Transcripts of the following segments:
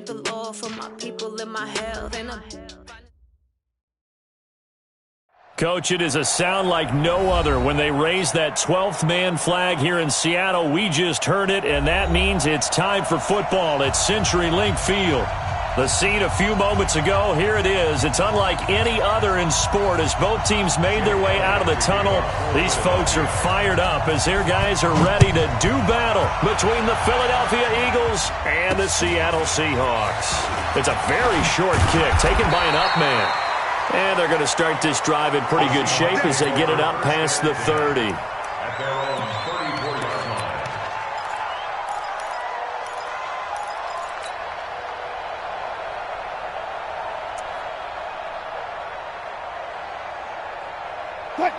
thank the Lord for my people and my health. Coach, it is a sound like no other when they raise that 12th man flag here in Seattle. We just heard it, and that means it's time for football at CenturyLink Field. The scene a few moments ago, here it is. It's unlike any other in sport as both teams made their way out of the tunnel. These folks are fired up as their guys are ready to do battle between the Philadelphia Eagles and the Seattle Seahawks. It's a very short kick taken by an up man. And they're going to start this drive in pretty good shape as they get it up past the 30.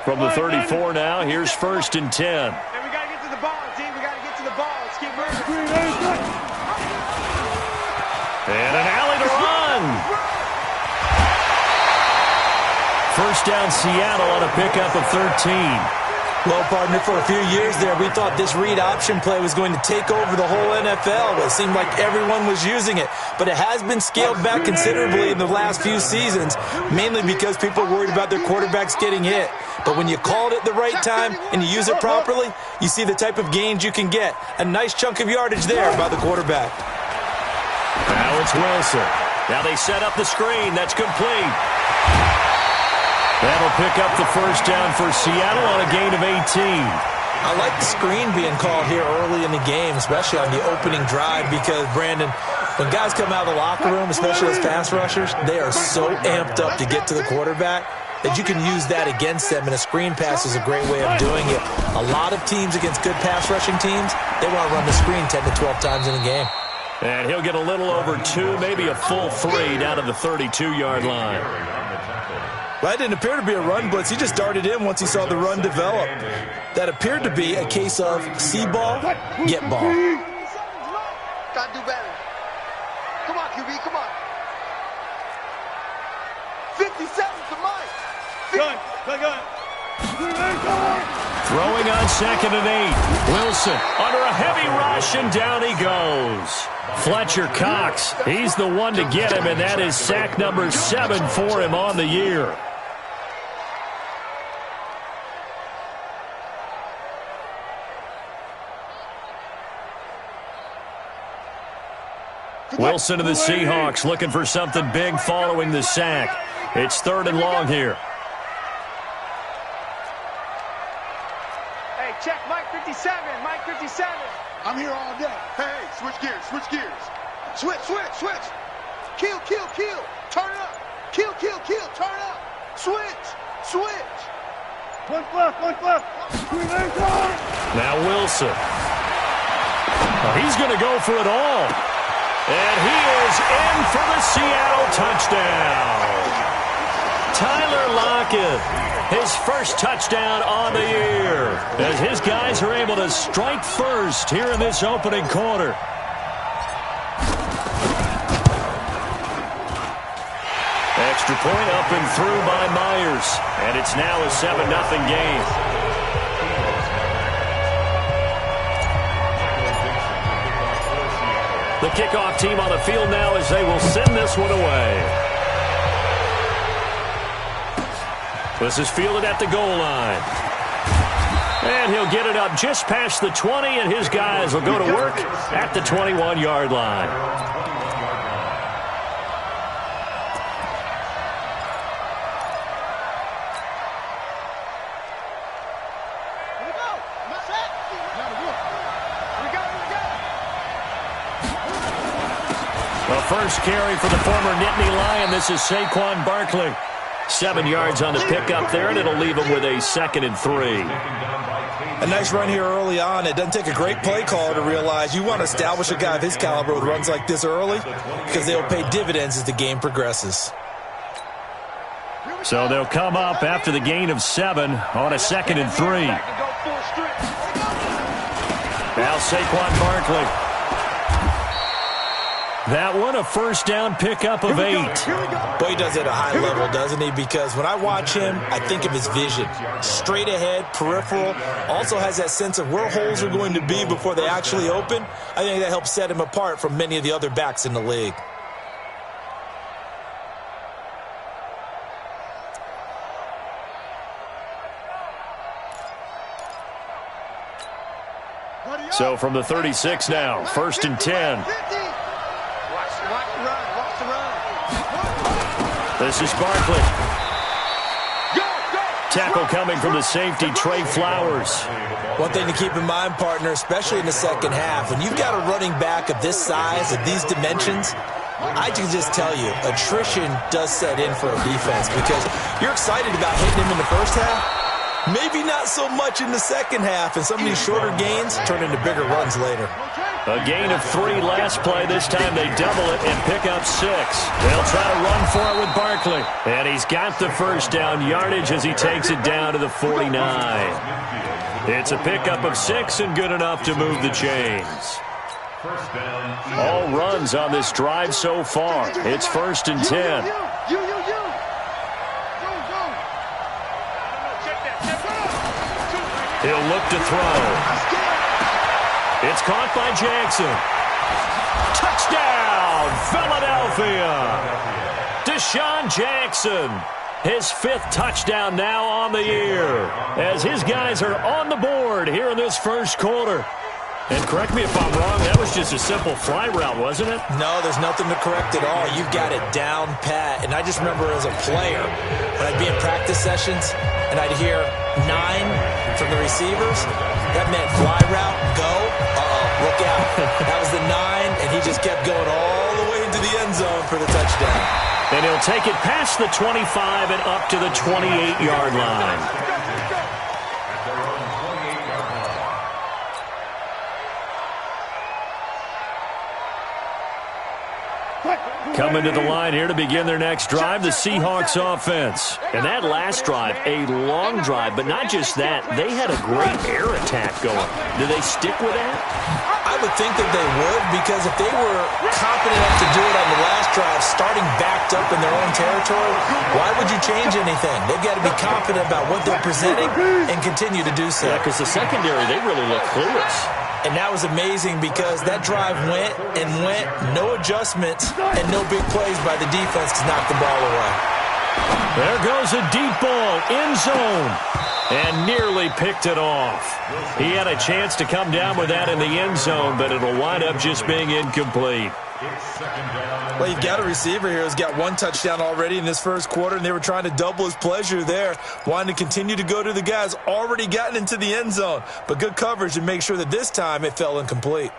From the 34 now, here's 1st and 10. And we got to get to the ball, team. We got to get to the ball. Let's keep moving. And an alley to run. First down, Seattle on a pickup of 13. Well, partner, for a few years there, we thought this read option play was going to take over the whole NFL. It seemed like everyone was using it. But it has been scaled back considerably in the last few seasons, mainly because people are worried about their quarterbacks getting hit. But when you call it at the right time and you use it properly, you see the type of gains you can get. A nice chunk of yardage there by the quarterback. Now it's Wilson. Now they set up the screen. That's complete. That'll pick up the first down for Seattle on a gain of 18. I like the screen being called here early in the game, especially on the opening drive, because, Brandon, when guys come out of the locker room, especially as pass rushers, they are so amped up to get to the quarterback that you can use that against them, and a screen pass is a great way of doing it. A lot of teams against good pass rushing teams, they want to run the screen 10 to 12 times in a game. And he'll get a little over 2, maybe a full 3 down to the 32-yard line. Well, that didn't appear to be a run blitz. He just darted in once he saw the run develop. That appeared to be a case of see ball, get ball. Got to do better. Come on, QB, come on. 57 to Mike. Good. Throwing on 2nd and 8. Wilson under a heavy rush, and down he goes. Fletcher Cox, he's the one to get him, and that is sack number 7 for him on the year. Wilson to the Seahawks looking for something big following the sack. It's 3rd and long here. Hey, check Mike 57. Mike 57. I'm here all day. Hey, switch gears. Switch. Kill. Turn it up. Kill. Turn it up. Switch. One left. Now Wilson. He's going to go for it all. And he is in for the Seattle touchdown. Tyler Lockett, his first touchdown on the year, as his guys are able to strike first here in this opening quarter. Extra point up and through by Myers, and it's now a 7-0 game. The kickoff team on the field now as they will send this one away. This is fielded at the goal line. And he'll get it up just past the 20, and his guys will go to work at the 21-yard line. First carry for the former Nittany Lion. This is Saquon Barkley. 7 yards on the pickup there, and it'll leave him with a 2nd and 3. A nice run here early on. It doesn't take a great play caller to realize you want to establish a guy of his caliber with runs like this early because they'll pay dividends as the game progresses. So they'll come up after the gain of 7 on a 2nd and 3. Now Saquon Barkley. That one, a first down pickup of 8. Boy, he does it at a high level, doesn't he? Because when I watch him, I think of his vision. Straight ahead, peripheral. Also has that sense of where holes are going to be before they actually open. I think that helps set him apart from many of the other backs in the league. So from the 36 now, 1st and 10. Watch the run. Watch the run. This is Barkley. Tackle coming from the safety, Trey Flowers. One thing to keep in mind, partner, especially in the second half, when you've got a running back of this size, of these dimensions, I can just tell you, attrition does set in for a defense because you're excited about hitting him in the first half. Maybe not so much in the second half, and some of these shorter gains turn into bigger runs later. A gain of 3 last play. This time they double it and pick up 6. They'll try to run for it with Barkley. And he's got the first down yardage as he takes it down to the 49. It's a pickup of 6 and good enough to move the chains. All runs on this drive so far. It's 1st and 10. He'll look to throw. It's caught by Jackson. Touchdown, Philadelphia. Deshaun Jackson, his 5th touchdown now on the year, as his guys are on the board here in this first quarter. And correct me if I'm wrong, that was just a simple fly route, wasn't it? No, there's nothing to correct at all. You've got it down pat. And I just remember as a player, when I'd be in practice sessions, and I'd hear 9 from the receivers, that meant fly route, go, look out. That was the 9, and he just kept going all the way into the end zone for the touchdown. And he'll take it past the 25 and up to the 28-yard line. Coming to the line here to begin their next drive, the Seahawks offense. And that last drive, a long drive, but not just that. They had a great air attack going. Do they stick with that? I would think that they would, because if they were confident enough to do it on the last drive, starting backed up in their own territory, why would you change anything? They've got to be confident about what they're presenting and continue to do so. Yeah, because the secondary, they really look clueless. And that was amazing because that drive went and went, no adjustments and no big plays by the defense to knock the ball away. There goes a deep ball, end zone, and nearly picked it off. He had a chance to come down with that in the end zone, but it'll wind up just being incomplete. Well, you've got a receiver here who's got 1 touchdown already in this first quarter, and they were trying to double his pleasure there, wanting to continue to go to the guys already gotten into the end zone. But good coverage to make sure that this time it fell incomplete.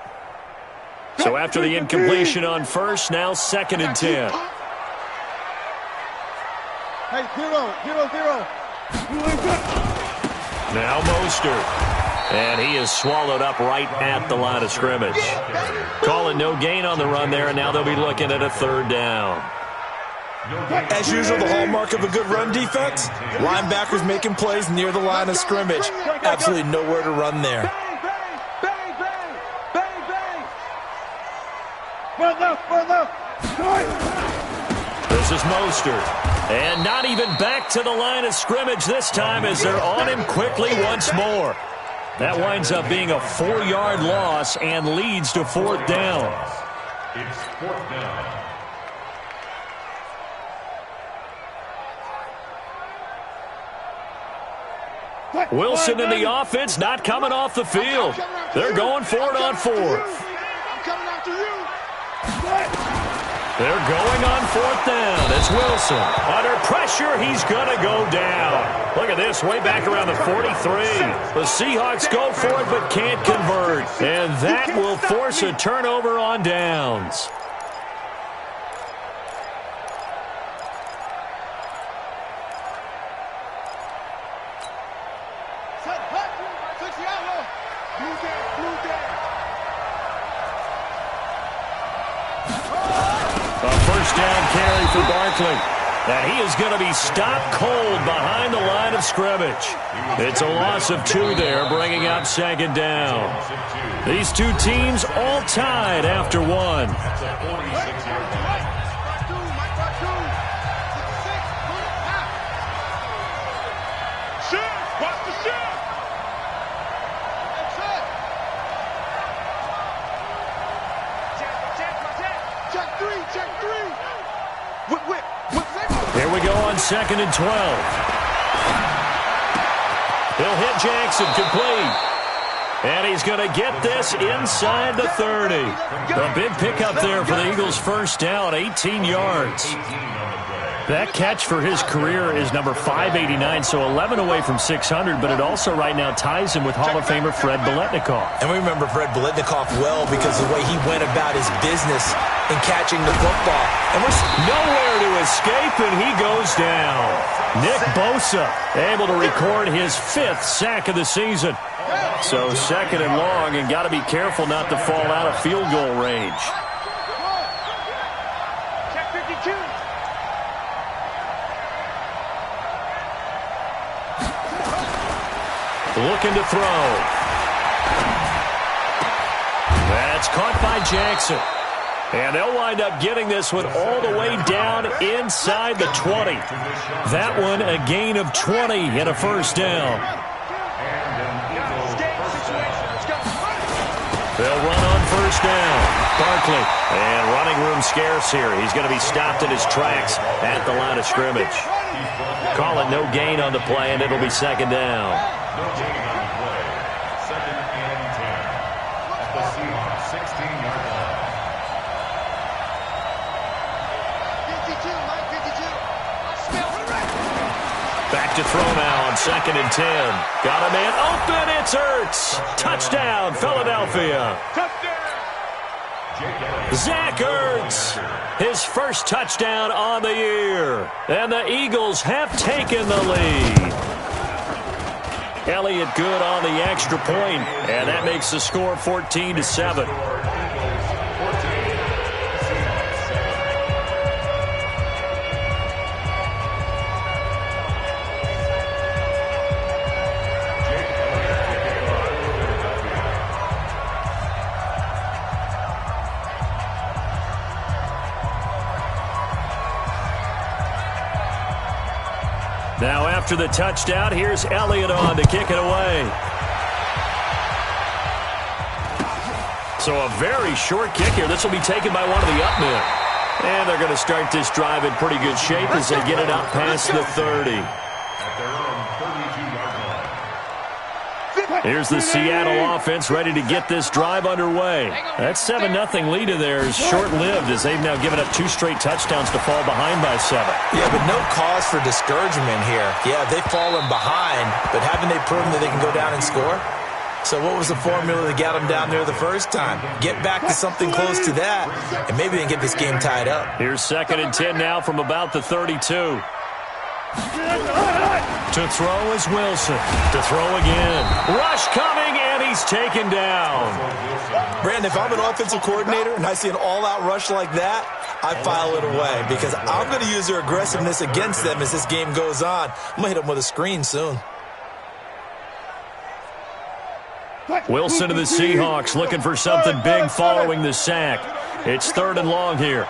So after the incompletion on first, now 2nd and 10. Hey, 0-0. Now Mostert. And he is swallowed up right at the line of scrimmage. Calling no gain on the run there, and now they'll be looking at a 3rd down. As usual, the hallmark of a good run defense, linebackers making plays near the line of scrimmage. Absolutely nowhere to run there. This is Mostert. And not even back to the line of scrimmage this time as they're on him quickly once more. That winds up being a 4-yard loss and leads to 4th down. It's 4th down. Wilson in the offense not coming off the field. They're going for it on 4th. I'm coming after you. They're going on 4th down. It's Wilson. Under pressure, he's going to go down. Look at this, way back around the 43. The Seahawks go for it but can't convert. And that will force a turnover on downs. A first down carry for Barkley. And he is going to be stopped cold behind the line of scrimmage. It's a loss of 2 there, bringing up 2nd down. These two teams all tied after 1. Here we go on 2nd and 12. He'll hit Jackson, complete. And he's going to get this inside the 30. A big pickup there for the Eagles' first down, 18 yards. That catch for his career is number 589, so 11 away from 600, but it also right now ties him with Hall of Famer Fred Biletnikoff. And we remember Fred Biletnikoff well because of the way he went about his business in catching the football. And we're nowhere to escape, and he goes down. Nick Bosa able to record his 5th sack of the season. So 2nd and long, and got to be careful not to fall out of field goal range. Check 52. Looking to throw. That's caught by Jackson. And they'll wind up getting this one all the way down inside the 20. That one a gain of 20 and a first down. They'll run on first down. Barkley. And running room scarce here. He's going to be stopped in his tracks at the line of scrimmage. Call it no gain on the play, and it'll be 2nd down. No gain on the play. 2nd and 10. At the Seahawks 16-yard line. 52, Mike, 52. Back to throw now on 2nd and 10. Got a man open. It's Ertz. Touchdown, Philadelphia. Zach Ertz. His first touchdown on the year. And the Eagles have taken the lead. Elliott good on the extra point, and that makes the score 14-7. Now after the touchdown, here's Elliott on to kick it away. So a very short kick here. This will be taken by one of the up men. And they're going to start this drive in pretty good shape as they get it out past the 30. Here's the Seattle offense ready to get this drive underway. That 7-0 lead of theirs short-lived as they've now given up 2 straight touchdowns to fall behind by 7. Yeah, but no cause for discouragement here. Yeah, they've fallen behind, but haven't they proven that they can go down and score? So what was the formula that got them down there the first time? Get back to something close to that, and maybe they can get this game tied up. Here's 2nd and 10 now from about the 32. To throw is Wilson. To throw again. Rush coming, and he's taken down. Brandon, if I'm an offensive coordinator and I see an all-out rush like that, I file it away because I'm going to use their aggressiveness against them as this game goes on. I'm going to hit them with a screen soon. Wilson to the Seahawks looking for something big following the sack. It's 3rd and long here.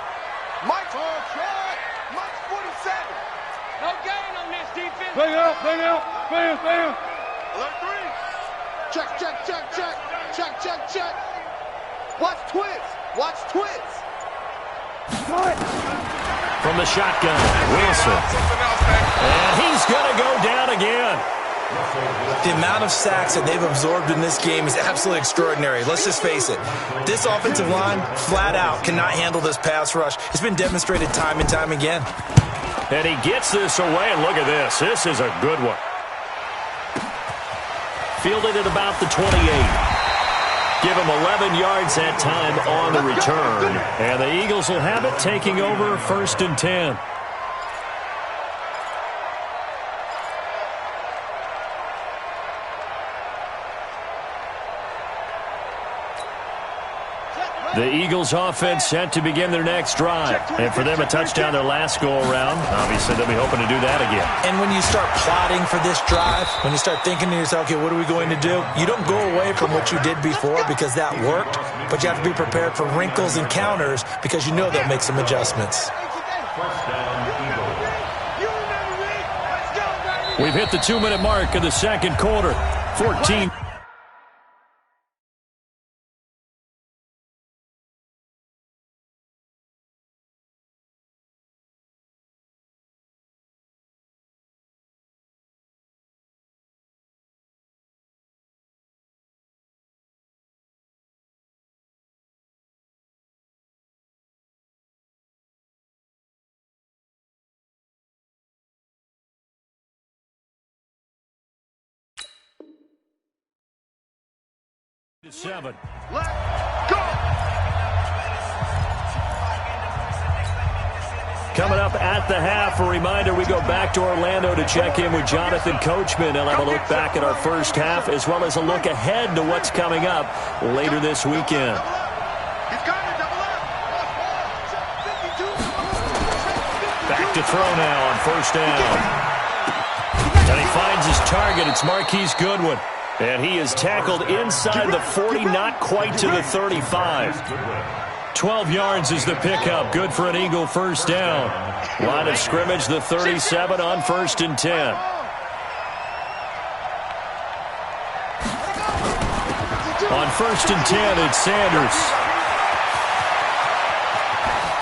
Mike's on track. Mike's 47. No gain on this defense. Bang out, bang out, bam, bam. Alert 3. Check, check, check, check. Check, check, check. Watch twins. Watch twins. From the shotgun, Wilson. And he's going to go down again. The amount of sacks that they've absorbed in this game is absolutely extraordinary. Let's just face it. This offensive line, flat out, cannot handle this pass rush. It's been demonstrated time and time again. And he gets this away, and look at this. This is a good one. Fielded at about the 28. Give him 11 yards that time on the return. And the Eagles will have it taking over 1st and 10. The Eagles offense set to begin their next drive. And for them, a touchdown their last go-around. Obviously, they'll be hoping to do that again. And when you start plotting for this drive, when you start thinking to yourself, okay, what are we going to do? You don't go away from what you did before because that worked, but you have to be prepared for wrinkles and counters because you know they'll make some adjustments. We've hit the 2-minute mark of the second quarter. 14. 7. Let's go! Coming up at the half, a reminder, we go back to Orlando to check in with Jonathan Coachman. He'll have a look back at our first half as well as a look ahead to what's coming up later this weekend. Back to throw now on first down. And he finds his target. It's Marquise Goodwin. And he is tackled inside the 40, not quite to the 35. 12 yards is the pickup. Good for an Eagle first down. Line of scrimmage, the 37 on 1st and 10. On 1st and 10, it's Sanders.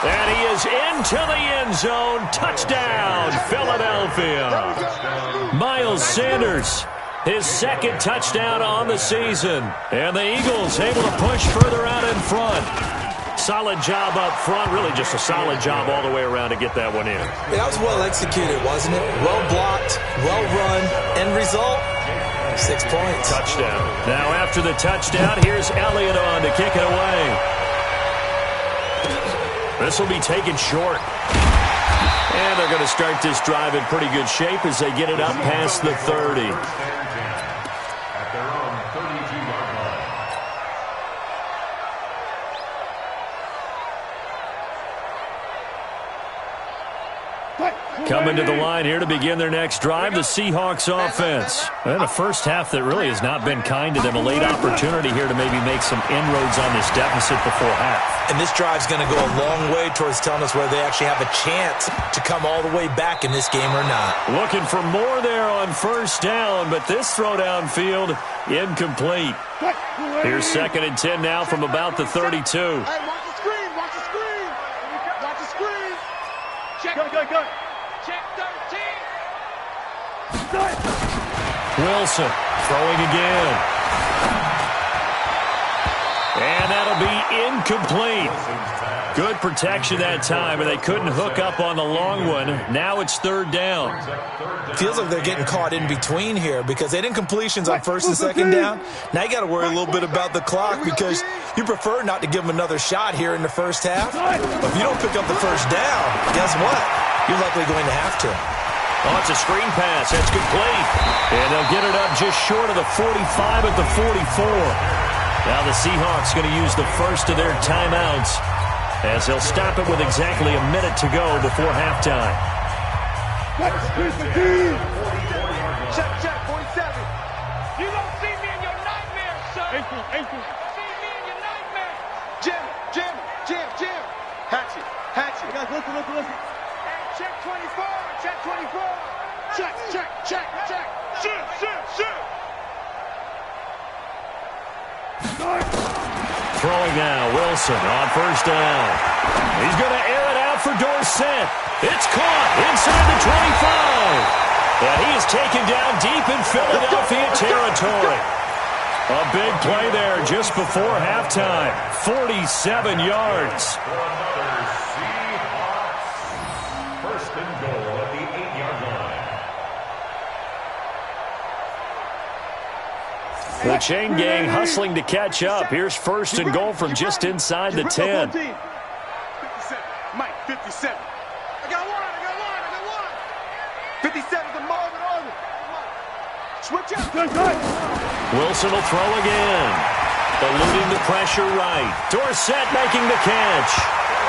And he is into the end zone. Touchdown, Philadelphia. Miles Sanders, his second touchdown on the season. And the Eagles able to push further out in front. Solid job up front. Really just a solid job all the way around to get that one in. That was well executed, wasn't it? Well blocked, well run. End result, 6 points. Touchdown. Now after the touchdown, here's Elliott on to kick it away. This will be taken short. And they're going to start this drive in pretty good shape as they get it up past the 30. At their own 32-yard line. Coming to the line here to begin their next drive, the Seahawks offense. And a first half that really has not been kind to them. A late opportunity here to maybe make some inroads on this deficit before half. And this drive's going to go a long way towards telling us whether they actually have a chance to come all the way back in this game or not. Looking for more there on first down, but this throw downfield incomplete. Here's 2nd and 10 now from about the 32. Hey, watch the screen, watch the screen. Watch the screen. Check, go. Check 13. Wilson throwing again. And that'll be incomplete. Good protection that time, and they couldn't hook up on the long one. Now it's 3rd down. Feels like they're getting caught in between here because they did incompletions on 1st and 2nd down. Now you got to worry a little bit about the clock because you prefer not to give them another shot here in the first half. But if you don't pick up the first down, guess what? You're likely going to have to. Oh, it's a screen pass. That's complete. And they'll get it up just short of the 45 at the 44. Now the Seahawks going to use the first of their timeouts as they'll stop it with exactly a minute to go before halftime. Check, 47. You don't see me in your nightmares, sir. Ankle. See me in your nightmares. Jim. Hatchet. Guys, listen. Hey, check 24. Check. Shoot. Throwing now, Wilson on first down. He's going to air it out for Dorsett. It's caught inside the 25. And he is taken down deep in Philadelphia territory. A big play there just before halftime. 47 yards. First and goal at the 8-yard line. The chain gang hustling to catch up. Here's 1st and goal from just inside the 10. 57. Mike, 57. I got one. 57 to Marvin Arnold. Switch up. Wilson will throw again. Eluding the pressure right. Dorsett making the catch.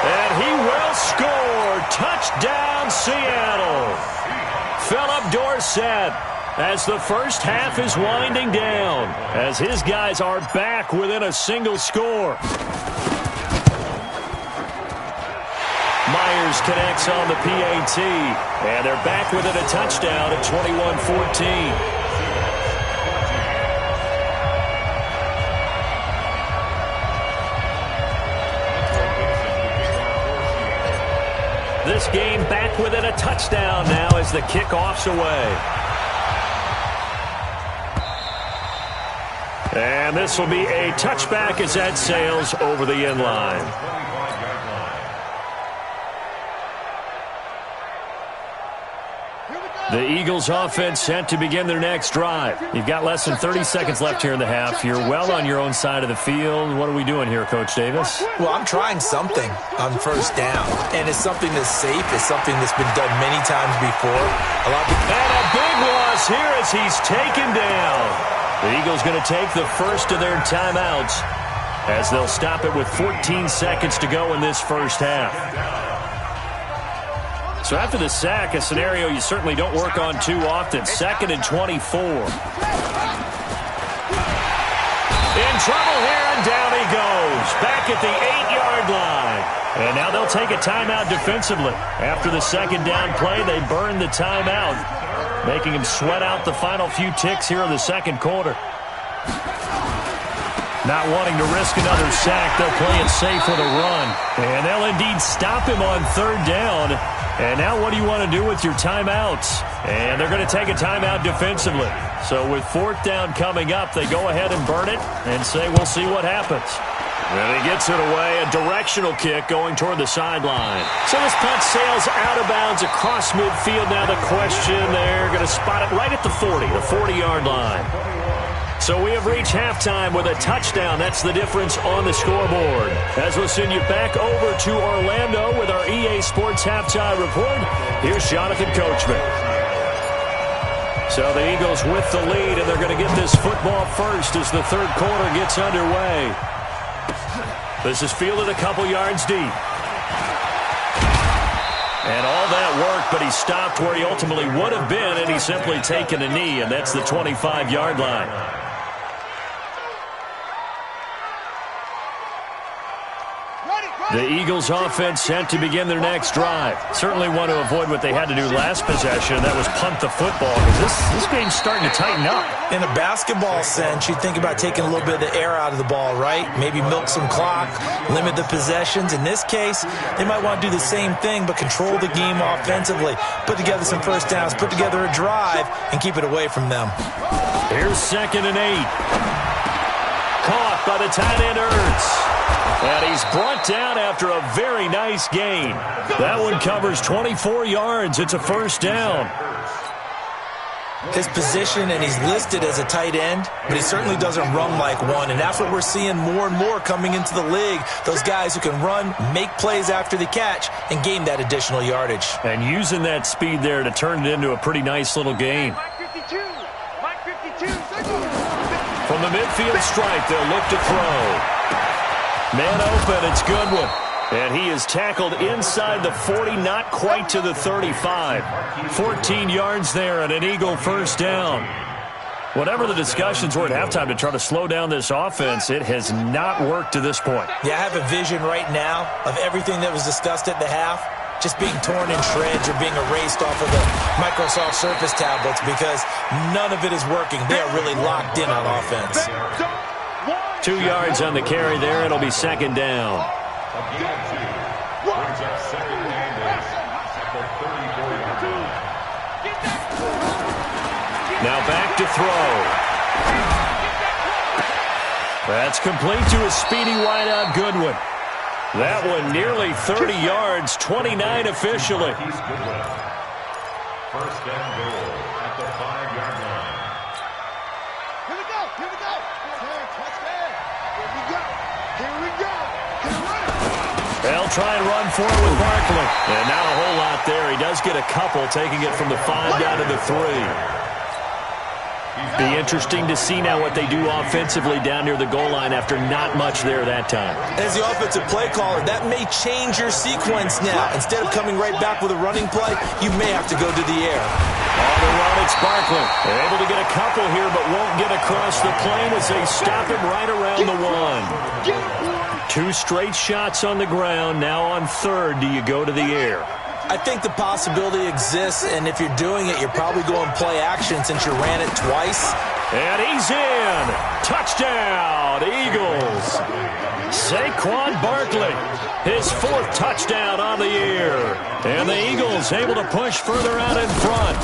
And he will score. Touchdown, Seattle. Philip Dorsett. As the first half is winding down, as his guys are back within a single score. Myers connects on the PAT, and they're back within a touchdown at 21-14. This game back within a touchdown now as the kickoff's away. And this will be a touchback as that sails over the end line. The Eagles offense set to begin their next drive. You've got less than 30 seconds left here in the half. You're well on your own side of the field. What are we doing here, Coach Davis? Well, I'm trying something on first down, and it's something that's safe. It's something that's been done many times before. And a big loss here as he's taken down. The Eagles going to take the first of their timeouts as they'll stop it with 14 seconds to go in this first half. So after the sack, a scenario you certainly don't work on too often. 2nd and 24. In trouble here, and down he goes. Back at the 8-yard line. And now they'll take a timeout defensively. After the second down play, they burn the timeout, making him sweat out the final few ticks here in the second quarter. Not wanting to risk another sack, they'll play it safe with a run. And they'll indeed stop him on third down. And now what do you want to do with your timeouts? And they're going to take a timeout defensively. So with fourth down coming up, they go ahead and burn it and say we'll see what happens. And he gets it away, a directional kick going toward the sideline. So this punt sails out of bounds across midfield. Now the question, they're going to spot it right at the 40, the 40-yard line. So we have reached halftime with a touchdown. That's the difference on the scoreboard. As we'll send you back over to Orlando with our EA Sports Halftime Report, here's Jonathan Coachman. So the Eagles with the lead, and they're going to get this football first as the third quarter gets underway. This is fielded a couple yards deep. And all that work, but he stopped where he ultimately would have been, and he's simply taken a knee, and that's the 25-yard line. The Eagles offense set to begin their next drive. Certainly want to avoid what they had to do last possession, and that was punt the football, because this game's starting to tighten up. In a basketball sense, you think about taking a little bit of the air out of the ball, right? Maybe milk some clock, limit the possessions. In this case, they might want to do the same thing, but control the game offensively. Put together some first downs, put together a drive, and keep it away from them. Here's 2nd and 8. Caught by the tight end, Ertz. And he's brought down after a very nice gain. That one covers 24 yards. It's a first down. His position, and he's listed as a tight end, but he certainly doesn't run like one, and that's what we're seeing more and more coming into the league. Those guys who can run, make plays after the catch, and gain that additional yardage. And using that speed there to turn it into a pretty nice little gain. Mike 52. From the midfield stripe, they'll look to throw. Man open, it's Goodwin. And he is tackled inside the 40, not quite to the 35. 14 yards there and an Eagle first down. Whatever the discussions were at halftime to try to slow down this offense, it has not worked to this point. Yeah, I have a vision right now of everything that was discussed at the half just being torn in shreds or being erased off of the Microsoft Surface tablets because none of it is working. They are really locked in on offense. 2 yards on the carry there. It'll be second down. Now back to throw. That's complete to a speedy wideout Goodwin. That one nearly 30 yards, 29 officially. First and goal at the 5-yard line. Here we go. Touchdown. Here we go. They'll try and run for it with Barkley. And not a whole lot there. He does get a couple, taking it from the 5 down to the 3. Be interesting to see now what they do offensively down near the goal line after not much there that time. As the offensive play caller, that may change your sequence now. Instead of coming right back with a running play, you may have to go to the air. On the run, it's Barkley. They're able to get a couple here, but won't get across the plane as they stop him right around the 1. 2 straight shots on the ground. Now on third, do you go to the air? I think the possibility exists, and if you're doing it, you're probably going play action since you ran it twice. And he's in. Touchdown, Eagles. Saquon Barkley, his 4th touchdown on the year. And the Eagles able to push further out in front.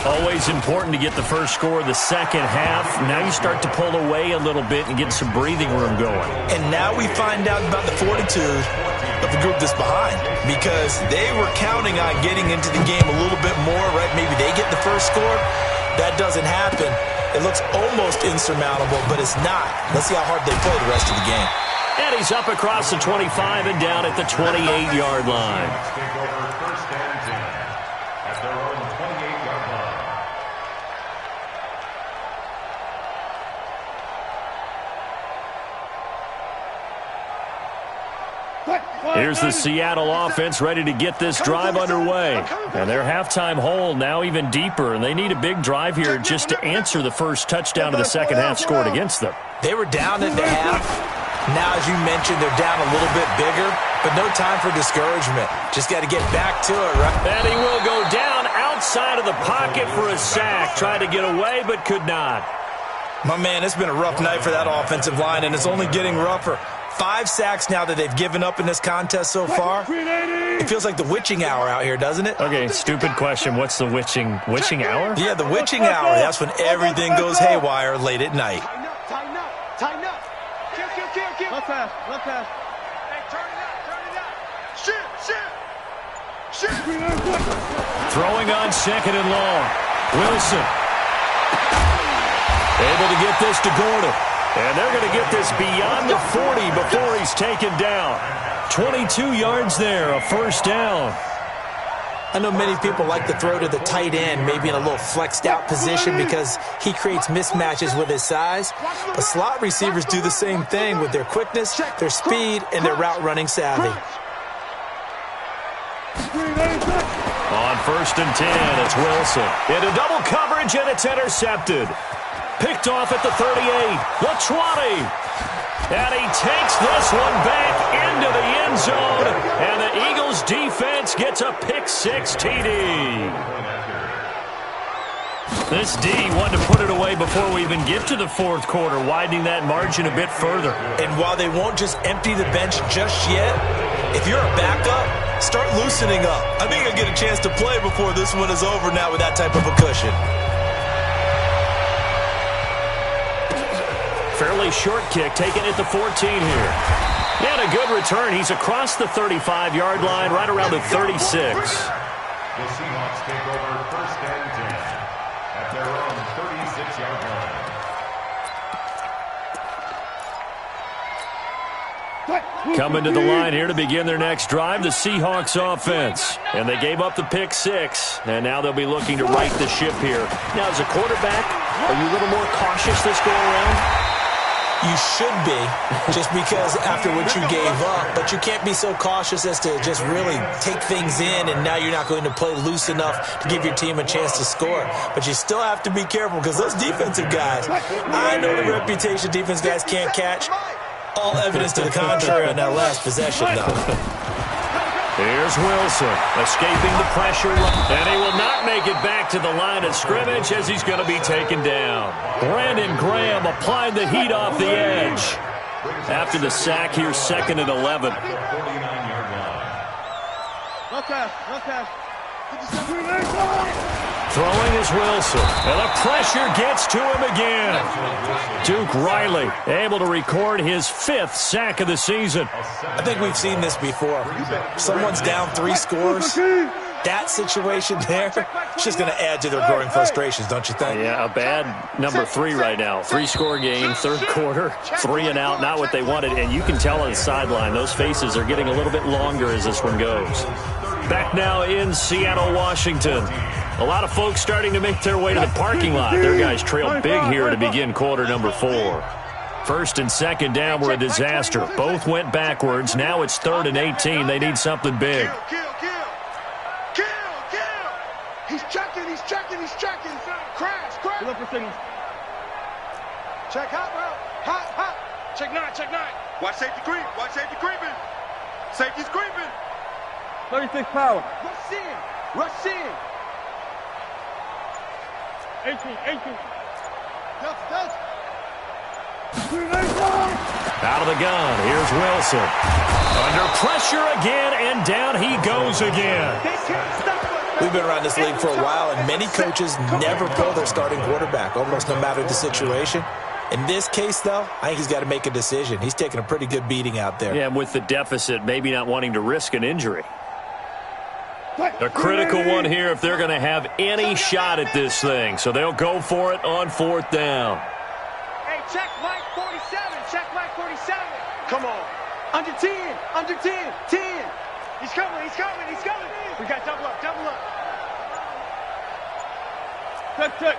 Always important to get the first score of the second half. Now you start to pull away a little bit and get some breathing room going. And now we find out about the fortitude of the group that's behind because they were counting on getting into the game a little bit more, right? Maybe they get the first score. That doesn't happen. It looks almost insurmountable, but it's not. Let's see how hard they play the rest of the game. And he's up across the 25 and down at the 28-yard line. Take over first and 10 at their own 28-yard line. Here's the Seattle offense ready to get this drive underway. And their halftime hole now even deeper, and they need a big drive here just to answer the first touchdown of the second half scored against them. They were down at the half. Now, as you mentioned, they're down a little bit bigger, but no time for discouragement. Just got to get back to it, right? And he will go down outside of the pocket for a sack. Tried to get away, but could not. My man, it's been a rough night for that offensive line, and it's only getting rougher. 5 sacks now that they've given up in this contest so far. It feels like the witching hour out here, doesn't it? Okay, stupid question. What's the witching hour? Yeah, the witching hour. That's when everything goes haywire late at night. Tighten up, tighten up. Kill. Left pass. Hey, turn it up. Shit. Throwing on second and long. Wilson. Able to get this to Gordon. And they're going to get this beyond the 40 before he's taken down. 22 yards there, a first down. I know many people like to throw to the tight end, maybe in a little flexed out position because he creates mismatches with his size. But slot receivers do the same thing with their quickness, their speed, and their route running savvy. On first and 10, it's Wilson. Into double coverage, and it's intercepted. Picked off at the 38, the 20. And he takes this one back into the end zone. And the Eagles defense gets a pick-6 TD. This D wanted to put it away before we even get to the fourth quarter, widening that margin a bit further. And while they won't just empty the bench just yet, if you're a backup, start loosening up. I think you'll get a chance to play before this one is over now with that type of a cushion. Fairly short kick taken at the 14 here. And a good return. He's across the 35-yard line, right around the 36. The Seahawks take over first and 10 at their own 36-yard line. Coming to the line here to begin their next drive, the Seahawks offense. And they gave up the pick-6, and now they'll be looking to right the ship here. Now, as a quarterback, are you a little more cautious this go-around? You should be, just because after what you gave up, but you can't be so cautious as to just really take things in, and now you're not going to play loose enough to give your team a chance to score. But you still have to be careful because those defensive guys, I know the reputation defense guys can't catch. All evidence to the contrary on that last possession, though. Here's Wilson, escaping the pressure, and he will not make it back to the line of scrimmage as he's going to be taken down. Brandon Graham applied the heat off the edge. After the sack, here's second and 11. Throwing is Wilson, and the pressure gets to him again. Duke Riley able to record his 5th sack of the season. I think we've seen this before. Someone's down 3 scores. That situation there, it's just going to add to their growing frustrations, don't you think? Yeah, a bad number 3 right now. 3-score game, third quarter, 3 and out, not what they wanted. And you can tell on the sideline, those faces are getting a little bit longer as this one goes. Back now in Seattle, Washington. A lot of folks starting to make their way to the parking lot. Their guys trailed big here to begin quarter number 4. First and second down were a disaster. Both went backwards. Now it's 3rd and 18. They need something big. Kill. He's checking. Crash. Look for signals. Check hot. Check 9. Watch safety creeping. Safety's creeping. 36 power. Rush in. 18. Delta. Out of the gun, here's Wilson. Under pressure again, and down he goes again. We've been around this league for a while, and many coaches never pull their starting quarterback, almost no matter the situation. In this case, though, I think he's got to make a decision. He's taking a pretty good beating out there. Yeah, and with the deficit, maybe not wanting to risk an injury. A critical one here if they're going to have any shot at this thing. So they'll go for it on 4th down. Hey, check Mike 47. Check Mike 47. Come on. Under 10. Under 10. 10. He's coming. He's coming. He's coming. We got double up. Double up. Check.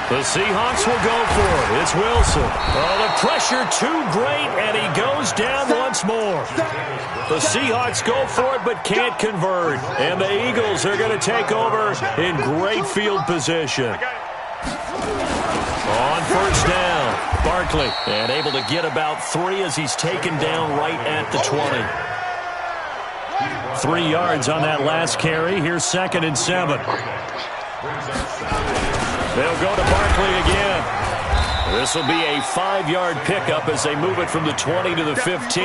The Seahawks will go for it. It's Wilson. Oh, the pressure too great, and he goes down once more. The Seahawks go for it but can't convert. And the Eagles are going to take over in great field position. On 1st down, Barkley, and able to get about 3 as he's taken down right at the 20. 3 yards on that last carry. Here's 2nd and 7. They'll go to Barkley again. This will be a 5-yard pickup as they move it from the 20 to the 15.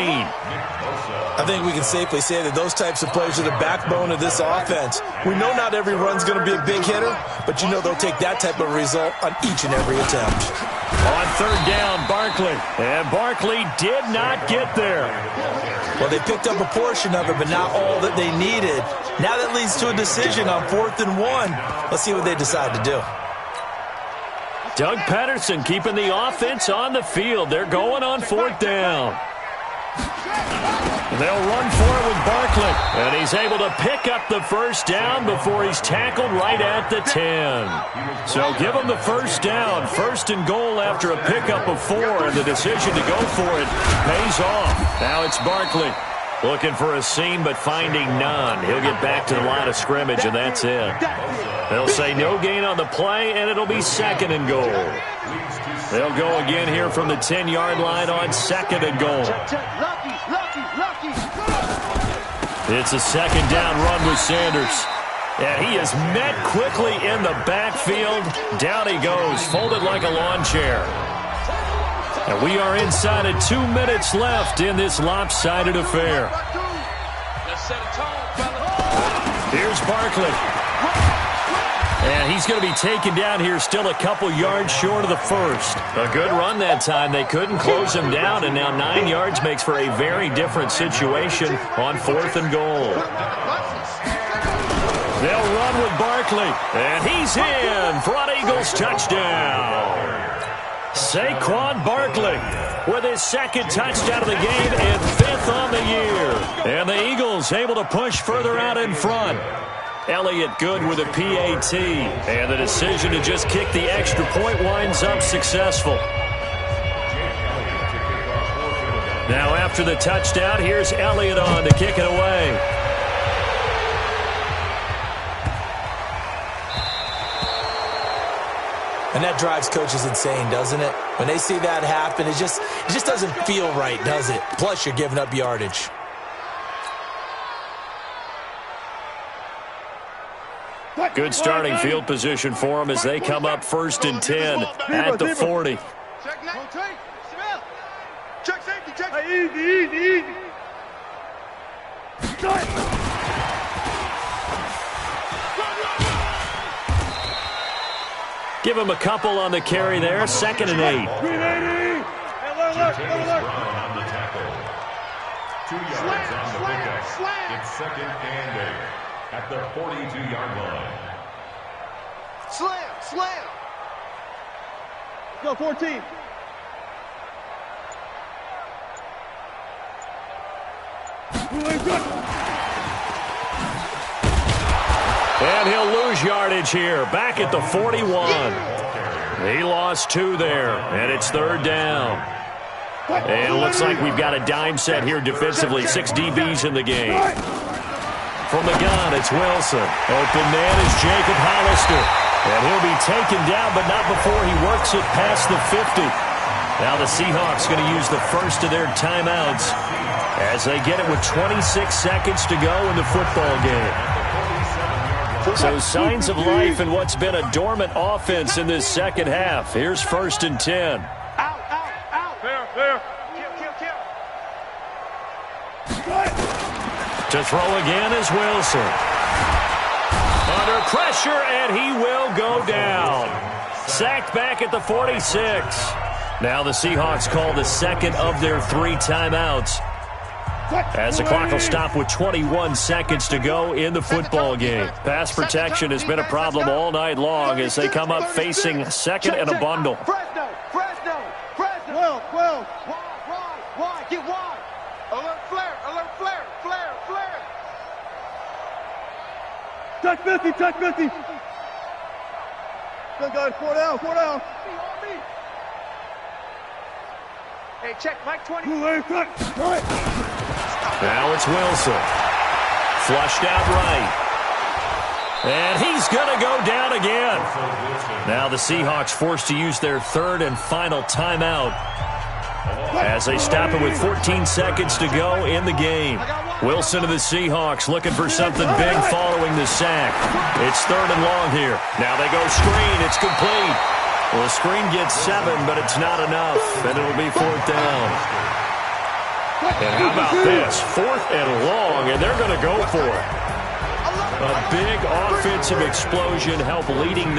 I think we can safely say that those types of plays are the backbone of this offense. We know not every run's going to be a big hitter, but you know they'll take that type of result on each and every attempt. On 3rd down, Barkley. And Barkley did not get there. Well, they picked up a portion of it, but not all that they needed. Now that leads to a decision on 4th and 1. Let's see what they decide to do. Doug Pederson keeping the offense on the field. They're going on 4th down. They'll run for it with Barkley. And he's able to pick up the 1st down before he's tackled right at the 10. So give him the 1st down. 1st and goal after a pickup of 4. And the decision to go for it pays off. Now it's Barkley. Looking for a seam, but finding none. He'll get back to the line of scrimmage, and that's it. They'll say no gain on the play, and it'll be 2nd and goal. They'll go again here from the 10-yard line on 2nd and goal. It's a 2nd down run with Sanders. And he is met quickly in the backfield. Down he goes, folded like a lawn chair. And we are inside of 2 minutes left in this lopsided affair. Here's Barkley. And he's going to be taken down here still a couple yards short of the 1st. A good run that time. They couldn't close him down, and now 9 yards makes for a very different situation on 4th and goal. They'll run with Barkley, and he's in for an Eagles touchdown. Saquon Barkley with his 2nd touchdown of the game and 5th on the year. And the Eagles able to push further out in front. Elliott good with a PAT. And the decision to just kick the extra point winds up successful. Now after the touchdown, here's Elliott on to kick it away. And that drives coaches insane, doesn't it? When they see that happen, it just doesn't feel right, does it? Plus, you're giving up yardage. Good starting field position for them as they come up 1st and 10 at the 40. Check safety, check. Easy. Give him a couple on the carry there. 2nd and 8. On the tackle. 2 yards on the pickup. It's 2nd and 8 at the 42-yard line. Slam. Go 14. And he'll lose yardage here. Back at the 41. He lost 2 there, and it's 3rd down. And it looks like we've got a dime set here defensively. 6 DBs in the game. From the gun, it's Wilson. Open man is Jacob Hollister. And he'll be taken down, but not before he works it past the 50. Now the Seahawks going to use the first of their timeouts as they get it with 26 seconds to go in the football game. So signs of life in what's been a dormant offense in this second half. Here's 1st and 10. Out. Fair. To throw again is Wilson. Under pressure, and he will go down. sacked back at the 46. Now the Seahawks call the second of their 3 timeouts, as the clock will stop with 21 seconds to go in the football game. Pass protection has been a problem all night long as they come up facing second and a bundle. Fresno. 12. Wide. Get wide. Alert flare. Touch 50. Good guys, 4 down. Hey, check Mike 20. Now it's Wilson. Flushed out right. And he's going to go down again. Now the Seahawks forced to use their 3rd and final timeout as they stop it with 14 seconds to go in the game. Wilson of the Seahawks looking for something big following the sack. It's 3rd and long here. Now they go screen. It's complete. Well, the screen gets 7, but it's not enough, and it'll be 4th down. And how about this? 4th and long, and they're going to go for it. A big offensive explosion help leading